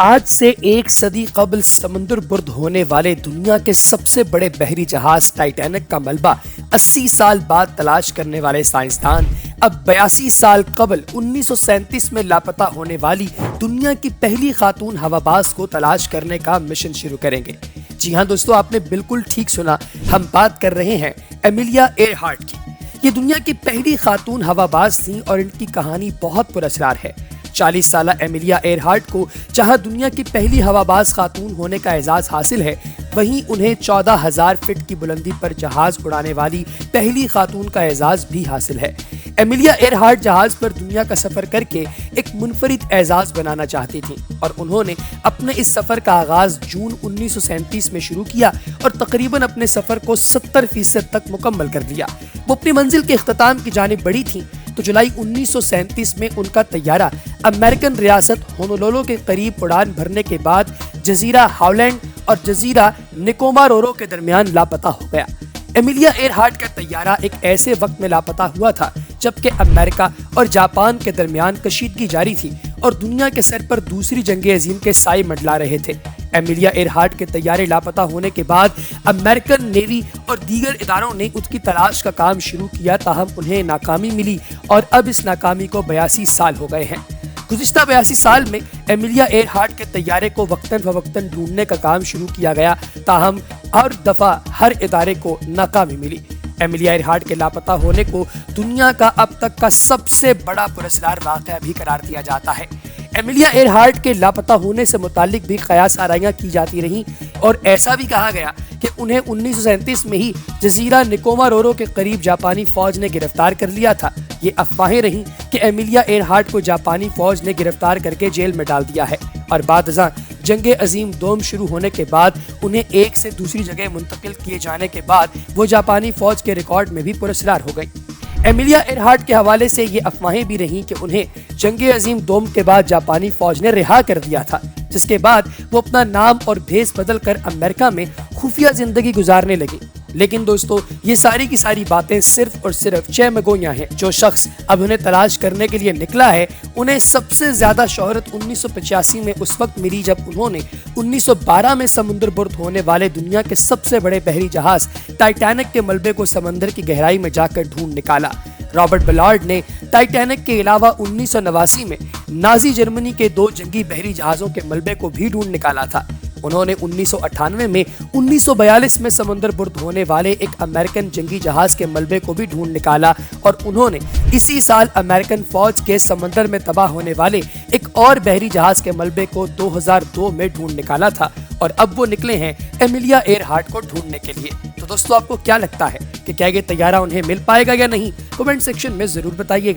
آج سے ایک صدی قبل سمندر برد ہونے والے دنیا کے سب سے بڑے بحری جہاز ٹائٹینک کا ملبہ 80 سال بعد تلاش کرنے والے سائنسدان اب 82 سال قبل 1937 میں لاپتہ ہونے والی دنیا کی پہلی خاتون ہواباز کو تلاش کرنے کا مشن شروع کریں گے۔ جی ہاں دوستو، آپ نے بالکل ٹھیک سنا، ہم بات کر رہے ہیں ایمیلیا ایئرہارٹ کی۔ یہ دنیا کی پہلی خاتون ہواباز تھیں اور ان کی کہانی بہت پراسرار ہے۔ 40 سالہ ایمیلیا ایئرہارٹ کو جہاں دنیا کی پہلی ہواباز خاتون ہونے کا اعزاز حاصل ہے، وہیں انہیں 14,000 فٹ کی بلندی پر جہاز اڑانے والی پہلی خاتون کا اعزاز بھی حاصل ہے۔ ایمیلیا ایئرہارٹ جہاز پر دنیا کا سفر کر کے ایک منفرد اعزاز بنانا چاہتی تھیں اور انہوں نے اپنے اس سفر کا آغاز جون 1937 میں شروع کیا اور تقریباً اپنے سفر کو 70% تک مکمل کر لیا۔ وہ اپنی منزل کے اختتام کی جانب بڑھی تھیں تو جولائی 1937 میں ان کا طیارہ امریکن ریاست ہونولولو کے قریب اڑان بھرنے کے بعد جزیرہ ہاولینڈ اور جزیرہ نکومارورو کے درمیان لاپتہ ہو گیا۔ ایمیلیا ایئرہارٹ کا طیارہ ایک ایسے وقت میں لاپتہ ہوا تھا جبکہ امریکہ اور جاپان کے درمیان کشیدگی جاری تھی اور دنیا کے سر پر دوسری جنگ عظیم کے سائے منڈلا رہے تھے۔ ایمیلیا ایئرہارٹ کے طیارے لاپتہ ہونے کے بعد امریکن نیوی اور دیگر اداروں نے اس کی تلاش کا کام شروع کیا، تاہم انہیں ناکامی ملی اور اب اس ناکامی کو 82 سال ہو گئے ہیں۔ گزشتہ 82 سال میں ایمیلیا ایئرہارٹ کے طیارے کو وقتاً فوقتاً ڈھونڈنے کا کام شروع کیا گیا، تاہم ہر دفعہ ہر ادارے کو ناکامی ملی۔ ایمیلیا ایئرہارٹ کے لاپتہ ہونے کو دنیا کا اب تک کا سب سے بڑا پراسرار واقعہ بھی قرار دیا جاتا ہے۔ ایمیلیا ایئرہارٹ کے لاپتہ ہونے سے متعلق بھی قیاس آرائیاں کی جاتی رہیں اور ایسا بھی کہا گیا کہ انہیں 1937 میں ہی جزیرہ نکومارورو کے قریب جاپانی فوج نے گرفتار کر لیا تھا۔ یہ افواہیں رہیں کہ ایمیلیا ایئرہارٹ کو جاپانی فوج نے گرفتار کر کے جیل میں ڈال دیا ہے اور بعد ازاں جنگ عظیم دوم شروع ہونے کے بعد انہیں ایک سے دوسری جگہ منتقل کیے جانے کے بعد وہ جاپانی فوج کے ریکارڈ میں بھی پراسرار ہو گئی۔ ایمیلیا ایئرہارٹ کے حوالے سے یہ افواہیں بھی رہیں کہ انہیں جنگ عظیم دوم کے بعد جاپانی فوج نے رہا کر دیا تھا، جس کے بعد وہ اپنا نام اور بھیس بدل کر امریکہ میں خفیہ زندگی گزارنے لگی۔ لیکن دوستو، یہ ساری کی ساری باتیں صرف اور صرف چمگویاں ہیں۔ جو شخص اب انہیں تلاش کرنے کے لیے نکلا ہے، انہیں سب سے زیادہ شہرت 1985 میں اس وقت ملی جب انہوں نے 1912 میں سمندر برد ہونے والے دنیا کے سب سے بڑے بحری جہاز ٹائٹینک کے ملبے کو سمندر کی گہرائی میں جا کر ڈھونڈ نکالا۔ رابرٹ بلارڈ نے ٹائٹینک کے علاوہ 1989 میں نازی جرمنی کے 2 جنگی بحری جہازوں کے ملبے کو بھی ڈھونڈ نکالا تھا۔ انہوں نے 1998 میں 1942 میں سمندر برد ہونے والے ایک امریکن جنگی جہاز کے ملبے کو بھی ڈھونڈ نکالا اور انہوں نے اسی سال امریکن فوج کے سمندر میں تباہ ہونے والے ایک اور بحری جہاز کے ملبے کو 2002 میں ڈھونڈ نکالا تھا اور اب وہ نکلے ہیں ایمیلیا ایئرہارٹ کو ڈھونڈنے کے لیے۔ تو دوستو، آپ کو کیا لگتا ہے کہ کیا یہ طیارہ انہیں مل پائے گا یا نہیں؟ کمنٹ سیکشن میں ضرور بتائیے گا۔